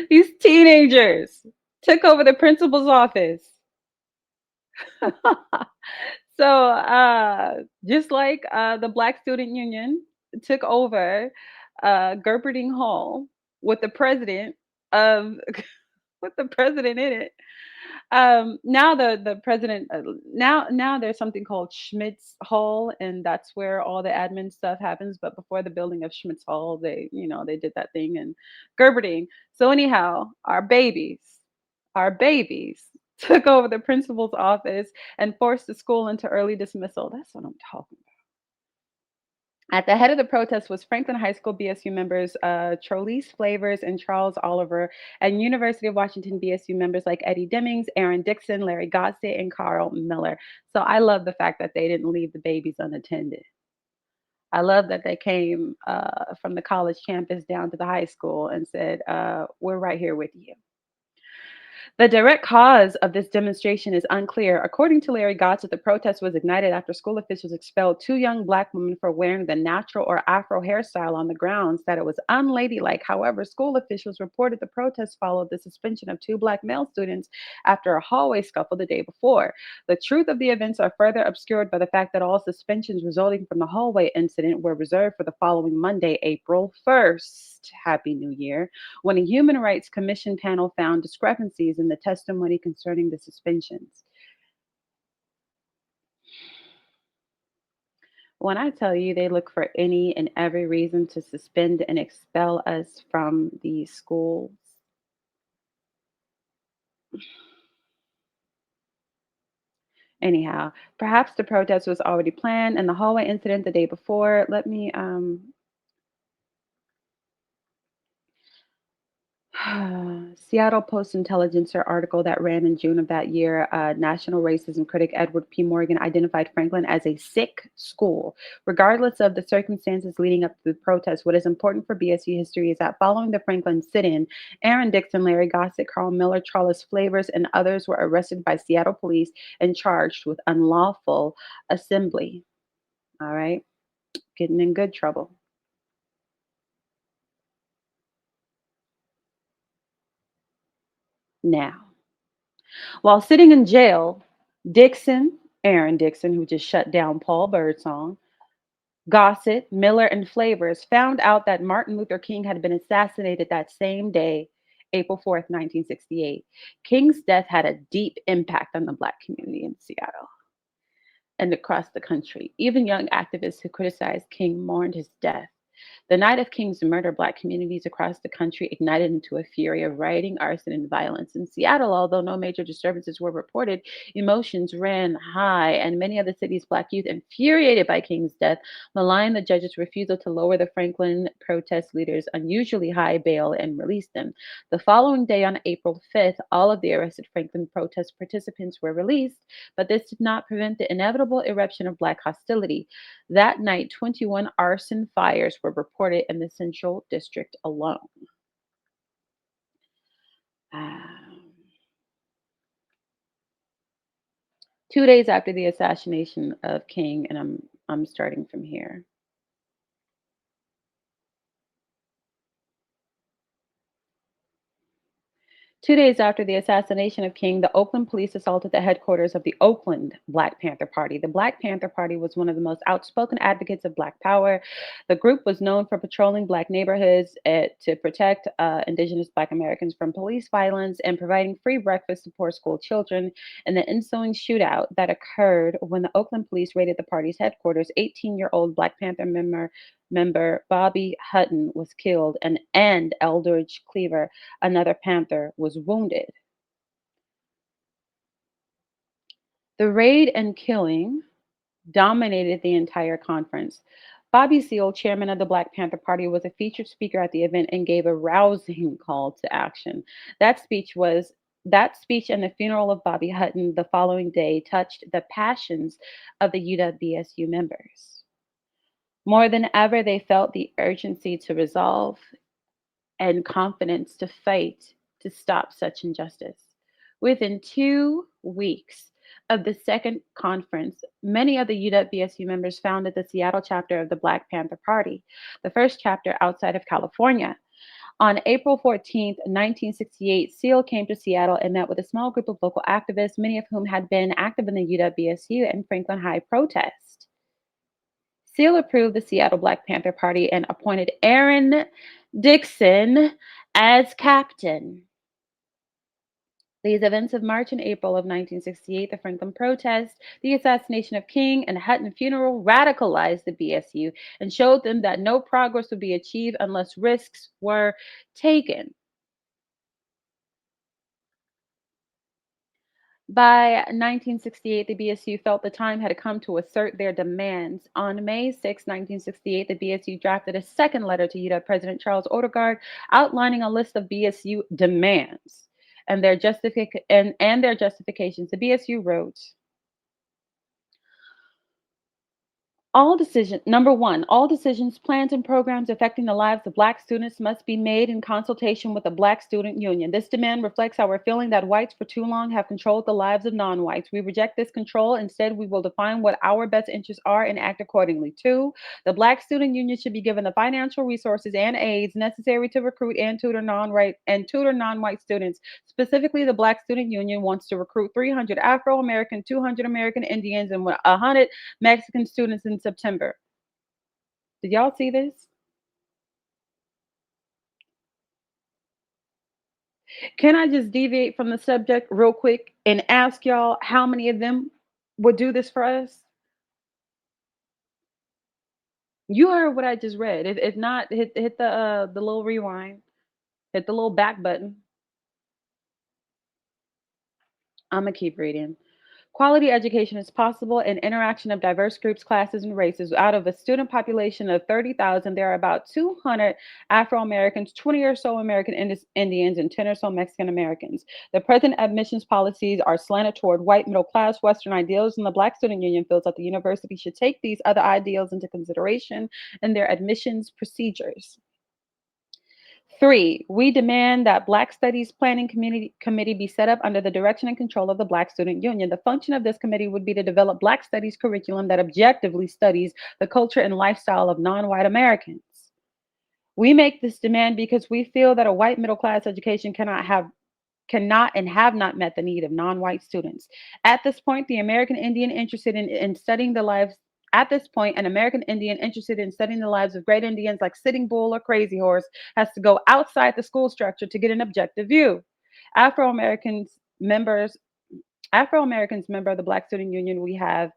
These teenagers took over the principal's office. So, just like the Black Student Union took over Gerberding Hall with the president of with the president in it. Now the president now there's something called Schmitz Hall, and that's where all the admin stuff happens. But before the building of Schmitz Hall, they did that thing and Gerberding. So anyhow, our babies took over the principal's office and forced the school into early dismissal. That's what I'm talking about. At the head of the protest was Franklin High School BSU members Trolise Flavors and Charles Oliver, and University of Washington BSU members like Eddie Demings, Aaron Dixon, Larry Gossett, and Carl Miller. So I love the fact that they didn't leave the babies unattended. I love that they came from the college campus down to the high school and said, "We're right here with you." The direct cause of this demonstration is unclear. According to Larry Gossett, the protest was ignited after school officials expelled two young black women for wearing the natural or afro hairstyle on the grounds that it was unladylike. However, school officials reported the protest followed the suspension of two black male students after a hallway scuffle the day before. The truth of the events are further obscured by the fact that all suspensions resulting from the hallway incident were reserved for the following Monday, April 1st. Happy New Year, when a Human Rights Commission panel found discrepancies in the testimony concerning the suspensions. When I tell you they look for any and every reason to suspend and expel us from these schools, anyhow, perhaps the protest was already planned and the hallway incident the day before. Let me Seattle Post Intelligencer article that ran in June of that year, national racism critic Edward P. Morgan identified Franklin as a sick school. Regardless of the circumstances leading up to the protest, what is important for BSU history is that following the Franklin sit-in, Aaron Dixon, Larry Gossett, Carl Miller, Charles Flavors, and others were arrested by Seattle police and charged with unlawful assembly. All right, getting in good trouble. Now, while sitting in jail, Dixon, Aaron Dixon, who just shut down Paul Birdsong, Gossett, Miller, and Flavors found out that Martin Luther King had been assassinated that same day, April 4th, 1968. King's death had a deep impact on the Black community in Seattle and across the country. Even young activists who criticized King mourned his death. The night of King's murder, Black communities across the country ignited into a fury of rioting, arson, and violence. In Seattle, although no major disturbances were reported, emotions ran high, and many of the city's Black youth, infuriated by King's death, maligned the judge's refusal to lower the Franklin protest leaders' unusually high bail and release them. The following day, on April 5th, all of the arrested Franklin protest participants were released, but this did not prevent the inevitable eruption of Black hostility. That night, 21 arson fires were reported in the Central District alone. Um, 2 days after the assassination of King, and I'm starting from here. 2 days after the assassination of King, the Oakland police assaulted the headquarters of the Oakland Black Panther Party. The Black Panther Party was one of the most outspoken advocates of Black power. The group was known for patrolling Black neighborhoods to protect Indigenous Black Americans from police violence and providing free breakfast to poor school children. In the ensuing shootout that occurred when the Oakland police raided the party's headquarters, 18-year-old Black Panther member Bobby Hutton was killed, and Eldridge Cleaver, another Panther, was wounded. The raid and killing dominated the entire conference. Bobby Seale, chairman of the Black Panther Party, was a featured speaker at the event and gave a rousing call to action. That speech was that speech and the funeral of Bobby Hutton the following day touched the passions of the UWBSU members. More than ever, they felt the urgency to resolve and confidence to fight to stop such injustice. Within 2 weeks of the second conference, many of the UWBSU members founded the Seattle chapter of the Black Panther Party, the first chapter outside of California. On April 14th, 1968, Seal came to Seattle and met with a small group of local activists, many of whom had been active in the UWBSU and Franklin High protest. Seal approved the Seattle Black Panther Party and appointed Aaron Dixon as captain. These events of March and April of 1968, the Franklin protest, the assassination of King, and Hutton funeral radicalized the BSU and showed them that no progress would be achieved unless risks were taken. By 1968, the BSU felt the time had come to assert their demands. On May 6, 1968, the BSU drafted a second letter to UW President Charles Odegaard outlining a list of BSU demands and their justifications. The BSU wrote, number one, all decisions, plans, and programs affecting the lives of Black students must be made in consultation with the Black Student Union. This demand reflects our feeling that whites for too long have controlled the lives of non-whites. We reject this control. Instead, we will define what our best interests are and act accordingly. Two, the Black Student Union should be given the financial resources and aids necessary to recruit and tutor non-white students. Specifically, the Black Student Union wants to recruit 300 Afro-American, 200 American Indians, and 100 Mexican students in September. Did y'all see this? Can I just deviate from the subject real quick and ask y'all how many of them would do this for us? You heard what I just read. If not, hit the little rewind, hit the little back button. I'm gonna keep reading. Quality education is possible and interaction of diverse groups, classes, and races. Out of a student population of 30,000, there are about 200 Afro Americans, 20 or so American Indians, and 10 or so Mexican Americans. The present admissions policies are slanted toward white, middle class, Western ideals, and the Black Student Union feels that the university should take these other ideals into consideration in their admissions procedures. Three, we demand that Black Studies Planning Committee be set up under the direction and control of the Black Student Union. The function of this committee would be to develop Black Studies curriculum that objectively studies the culture and lifestyle of non-white Americans. We make this demand because we feel that a white middle class education cannot and have not met the need of non-white students. At this point, the American Indian interested in studying the lives at this point, an American Indian interested in studying the lives of great Indians like Sitting Bull or Crazy Horse has to go outside the school structure to get an objective view. Afro Americans members, Afro Americans member of the Black Student Union, we have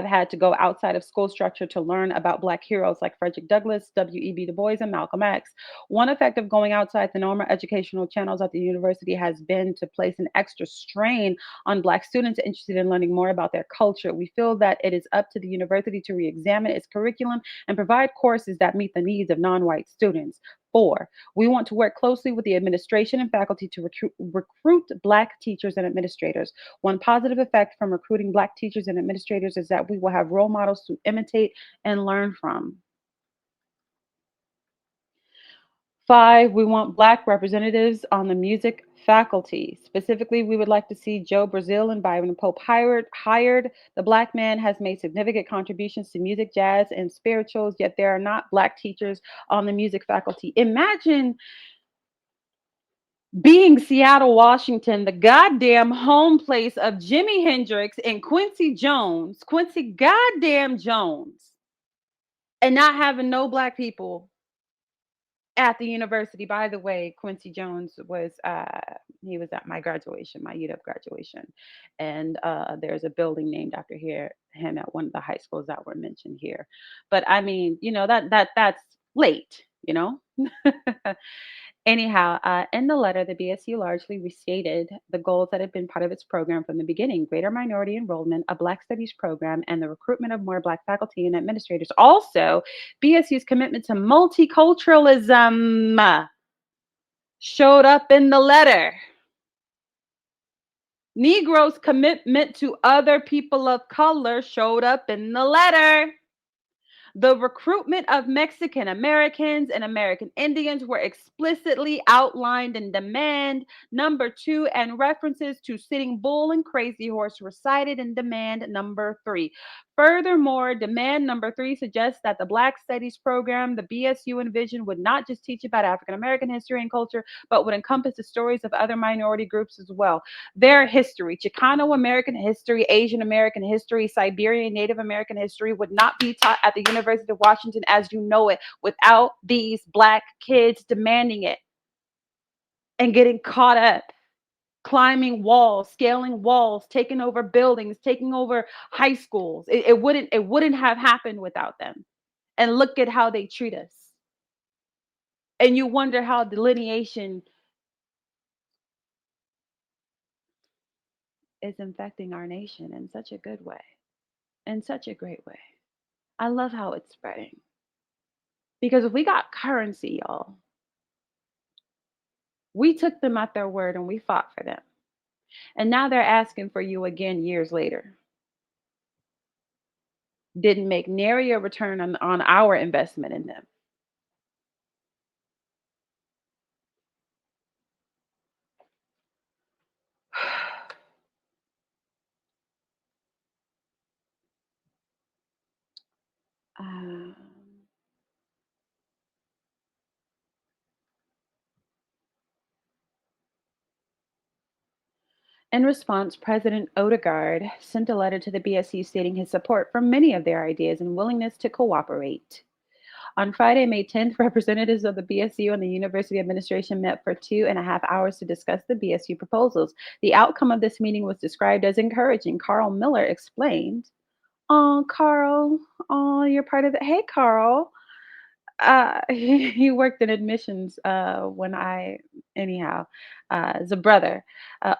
had to go outside of school structure to learn about Black heroes like Frederick Douglass, W.E.B. Du Bois, and Malcolm X. One effect of going outside the normal educational channels at the university has been to place an extra strain on Black students interested in learning more about their culture. We feel that it is up to the university to re examine its curriculum and provide courses that meet the needs of non white students. Four, we want to work closely with the administration and faculty to recruit Black teachers and administrators. One positive effect from recruiting Black teachers and administrators is that we will have role models to imitate and learn from. 5, we want Black representatives on the music faculty. Specifically, we would like to see Joe Brazil and Byron Pope hired. The Black man has made significant contributions to music, jazz, and spirituals, yet there are not Black teachers on the music faculty. Imagine being Seattle, Washington, the goddamn home place of Jimi Hendrix and Quincy goddamn Jones, and not having no Black people at the university. By the way, Quincy Jones was he was at my graduation, my UW graduation, and there's a building named after him at one of the high schools that were mentioned here. But I mean, that's late, you know. Anyhow, in the letter, the BSU largely restated the goals that had been part of its program from the beginning: greater minority enrollment, a Black Studies program, and the recruitment of more Black faculty and administrators. Also, BSU's commitment to multiculturalism showed up in the letter. Negroes' commitment to other people of color showed up in the letter. The recruitment of Mexican Americans and American Indians were explicitly outlined in demand number 2, and references to Sitting Bull and Crazy Horse were cited in demand number 3. Furthermore, demand number 3 suggests that the Black Studies program the BSU envisioned would not just teach about African American history and culture, but would encompass the stories of other minority groups as well. Their history, Chicano American history, Asian American history, Siberian Native American history, would not be taught at the University of Washington as you know it without these Black kids demanding it and getting caught up, climbing walls, scaling walls, taking over buildings, taking over high schools. It wouldn't have happened without them. And look at how they treat us. And you wonder how delineation is infecting our nation in such a good way, in such a great way. I love how it's spreading. Because if we got currency, y'all, we took them at their word and we fought for them. And now they're asking for you again years later. Didn't make nary a return on our investment in them. Um, in response, President Odegaard sent a letter to the BSU stating his support for many of their ideas and willingness to cooperate. On Friday, May 10th, representatives of the BSU and the university administration met for 2.5 hours to discuss the BSU proposals. The outcome of this meeting was described as encouraging. Carl Miller explained, "Oh, Carl, oh, you're part of the. Hey, Carl. He worked in admissions anyhow, as a brother.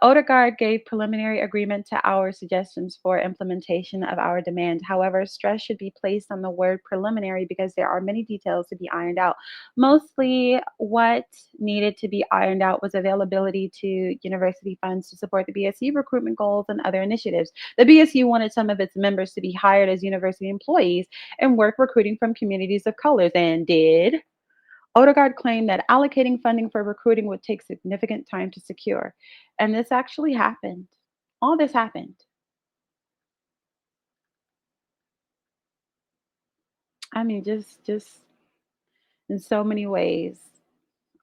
Odegaard gave preliminary agreement to our suggestions for implementation of our demand. However, stress should be placed on the word preliminary because there are many details to be ironed out. Mostly, what needed to be ironed out was availability to university funds to support the BSU recruitment goals and other initiatives. The BSU wanted some of its members to be hired as university employees and work recruiting from communities of colors, and did. Odegaard claimed that allocating funding for recruiting would take significant time to secure. And this actually happened. All this happened. I mean, just in so many ways,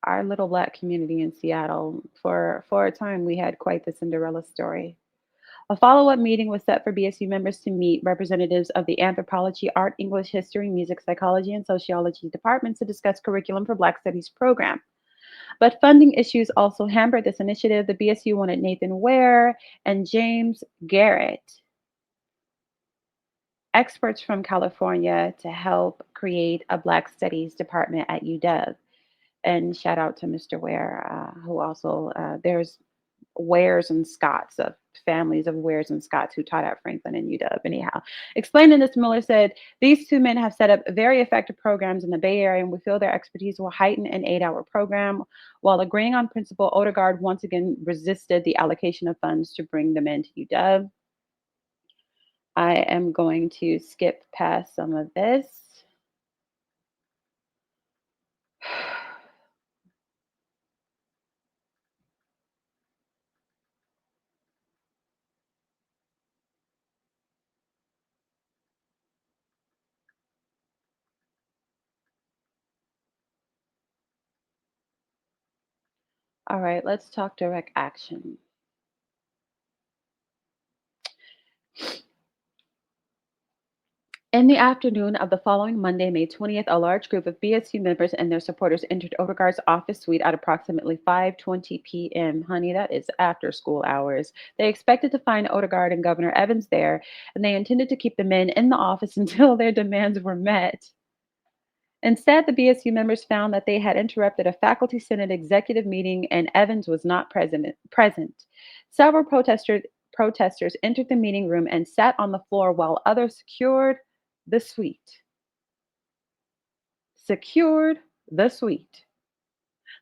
our little Black community in Seattle, for a time, we had quite the Cinderella story. A follow up meeting was set for BSU members to meet representatives of the anthropology, art, English, history, music, psychology, and sociology departments to discuss curriculum for Black Studies program. But funding issues also hampered this initiative. The BSU wanted Nathan Ware and James Garrett, experts from California, to help create a Black Studies department at UW. And shout out to Mr. Ware, who also, there's Wares and Scotts, of families of Wares and Scotts who taught at Franklin and UW. Anyhow, explaining this, Miller said, "These two men have set up very effective programs in the Bay Area, and we feel their expertise will heighten an 8-hour program." While agreeing on principle, Odegaard once again resisted the allocation of funds to bring them into UW. I am going to skip past some of this. All right, let's talk direct action. In the afternoon of the following Monday, May 20th, a large group of BSU members and their supporters entered Odegaard's office suite at approximately 5:20 p.m. Honey, that is after school hours. They expected to find Odegaard and Governor Evans there, and they intended to keep the men in the office until their demands were met. Instead, the BSU members found that they had interrupted a faculty senate executive meeting and Evans was not present. Several protesters entered the meeting room and sat on the floor while others the suite. Secured the suite.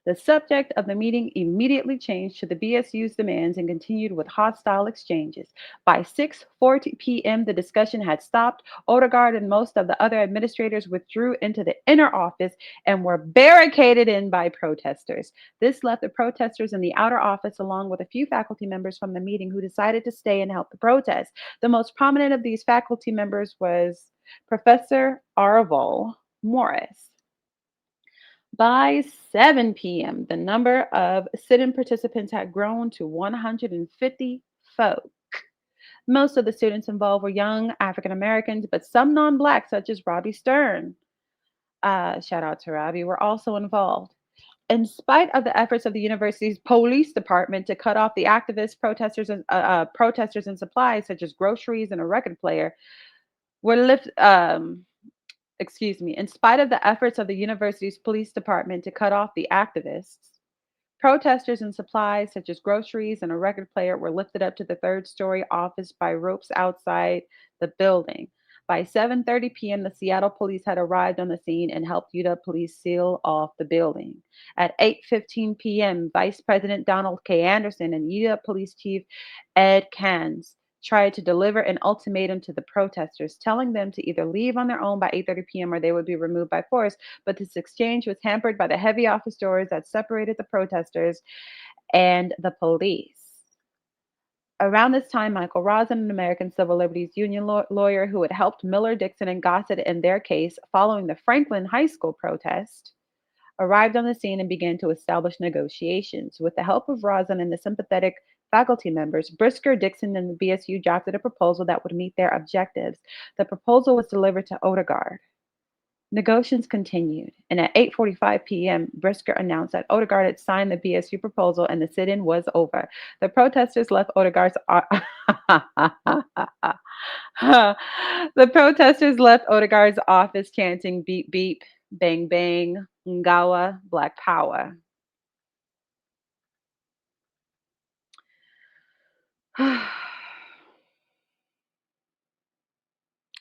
The subject of the meeting immediately changed to the BSU's demands and continued with hostile exchanges. By 6:40 p.m., the discussion had stopped. Odegaard and most of the other administrators withdrew into the inner office and were barricaded in by protesters. This left the protesters in the outer office along with a few faculty members from the meeting who decided to stay and help the protest. The most prominent of these faculty members was Professor Arvol Morris. By 7 p.m., the number of sit-in participants had grown to 150 folk. Most of the students involved were young African Americans, but some non-Black, such as Robbie Stern, shout out to Robbie, were also involved. In spite of the efforts of the university's police department to cut off the activists, protesters and supplies, such as groceries and a record player, were lift. Excuse me. In spite of the efforts of the university's police department to cut off the activists, protesters and supplies such as groceries and a record player were lifted up to the third story office by ropes outside the building. By 7:30 p.m., the Seattle police had arrived on the scene and helped UW police seal off the building. At 8:15 p.m., Vice President Donald K. Anderson and UW Police Chief Ed Cans tried to deliver an ultimatum to the protesters, telling them to either leave on their own by 8:30 p.m. or they would be removed by force. But this exchange was hampered by the heavy office doors that separated the protesters and the police. Around this time, Michael Rosen, an American Civil Liberties Union lawyer who had helped Miller, Dixon, and Gossett in their case following the Franklin High School protest, arrived on the scene and began to establish negotiations. With the help of Rosen and the sympathetic faculty members, Brisker, Dixon, and the BSU drafted a proposal that would meet their objectives. The proposal was delivered to Odegaard. Negotiations continued, and at 8:45 p.m., Brisker announced that Odegaard had signed the BSU proposal and the sit-in was over. The protesters left Odegaard's the protesters left Odegaard's office chanting "Beep beep, bang bang, Ngawa, Black Power."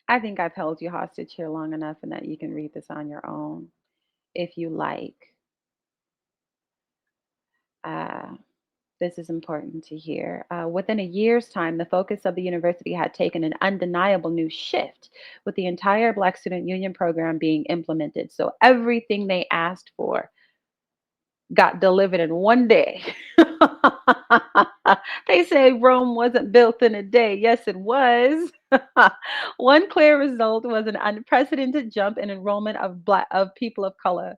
I think I've held you hostage here long enough and that you can read this on your own if you like. Uh, this is important to hear. Within a year's time, the focus of the university had taken an undeniable new shift, with the entire Black Student Union program being implemented. So everything they asked for got delivered in one day. They say Rome wasn't built in a day. Yes, it was. One clear result was an unprecedented jump in enrollment of people of color.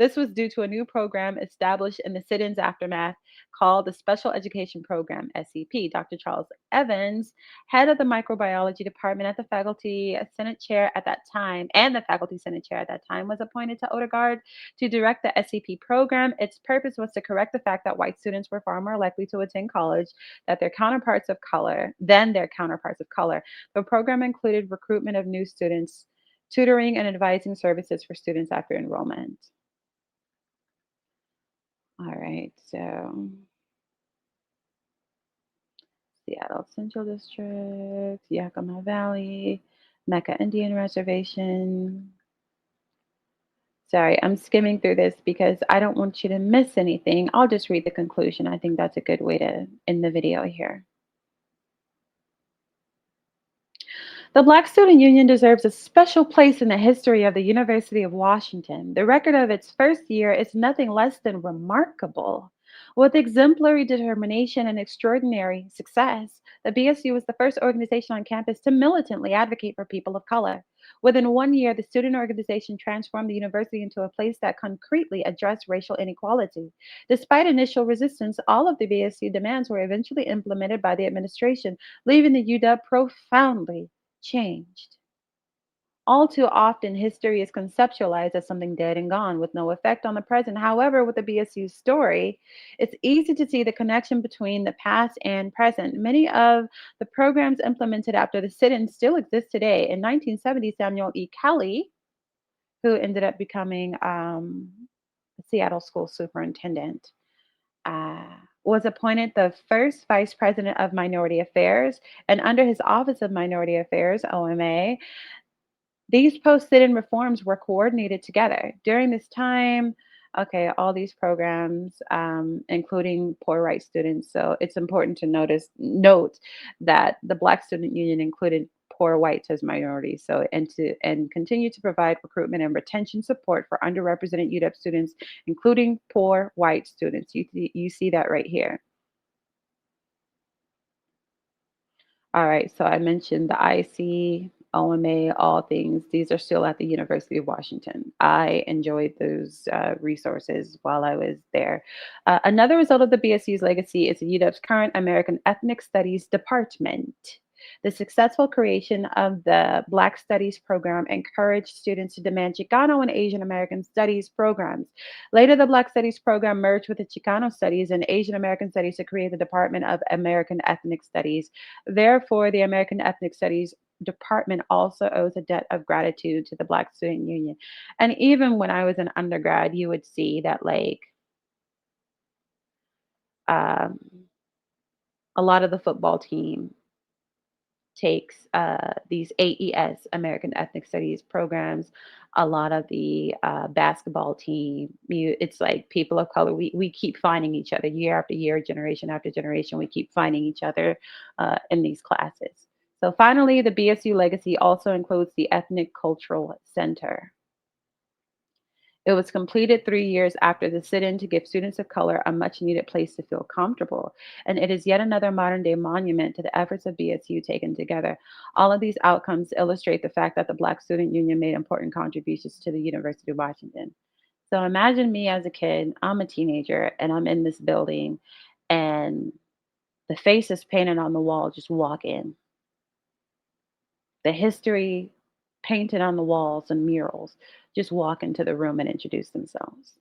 This was due to a new program established in the sit-ins aftermath called the Special Education Program, SEP. Dr. Charles Evans, head of the microbiology department at the faculty senate chair at that time, and the faculty senate chair at that time, was appointed to Odegaard to direct the SEP program. Its purpose was to correct the fact that white students were far more likely to attend college than their counterparts of color. The program included recruitment of new students, tutoring and advising services for students after enrollment. All right, so Seattle Central District, Yakima Valley, Mecca Indian Reservation. Sorry, I'm skimming through this because I don't want you to miss anything. I'll just read the conclusion. I think that's a good way to end the video here. The Black Student Union deserves a special place in the history of the University of Washington. The record of its first year is nothing less than remarkable. With exemplary determination and extraordinary success, the BSU was the first organization on campus to militantly advocate for people of color. Within 1 year, the student organization transformed the university into a place that concretely addressed racial inequality. Despite initial resistance, all of the BSU demands were eventually implemented by the administration, leaving the UW profoundly changed. All too often, history is conceptualized as something dead and gone with no effect on the present. However, with the BSU story, it's easy to see the connection between the past and present. Many of the programs implemented after the sit in still exist today. In 1970, Samuel E. Kelly, who ended up becoming the Seattle school superintendent, uh, was appointed the first vice president of minority affairs. And under his Office of Minority Affairs, OMA, these post-sit-in reforms were coordinated together. During this time, okay, all these programs, including poor white students. So it's important to note that the Black Student Union included poor whites as minorities. So and continue to provide recruitment and retention support for underrepresented UW students, including poor white students. You see that right here. All right, so I mentioned the IC, OMA, all things. These are still at the University of Washington. I enjoyed those resources while I was there. Another result of the BSU's legacy is the UW's current American Ethnic Studies Department. The successful creation of the Black Studies program encouraged students to demand Chicano and Asian American Studies programs. Later, the Black Studies program merged with the Chicano Studies and Asian American Studies to create the Department of American Ethnic Studies. Therefore, the American Ethnic Studies department also owes a debt of gratitude to the Black Student Union. And even when I was an undergrad, you would see that, like, um, a lot of the football team takes these AES, American Ethnic Studies programs. A lot of the basketball team, it's like people of color. We keep finding each other year after year, generation after generation. We keep finding each other in these classes. So finally, the BSU legacy also includes the Ethnic Cultural Center. It was completed 3 years after the sit in to give students of color a much needed place to feel comfortable. And it is yet another modern day monument to the efforts of BSU taken together. All of these outcomes illustrate the fact that the Black Student Union made important contributions to the University of Washington. So imagine me as a kid, I'm a teenager, and I'm in this building, and the faces painted on the wall just walk in. The history painted on the walls and murals just walk into the room and introduce themselves.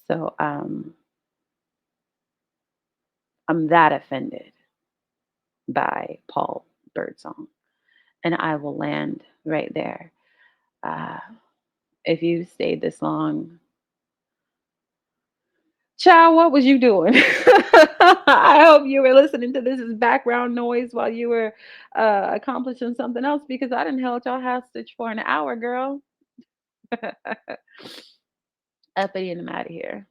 So I'm that offended by Paul Birdsong, and I will land right there. Uh, if you stayed this long, child, what was you doing? I hope you were listening to this as background noise while you were accomplishing something else because I didn't held y'all hostage for an hour, girl. Uppity and I'm out of here.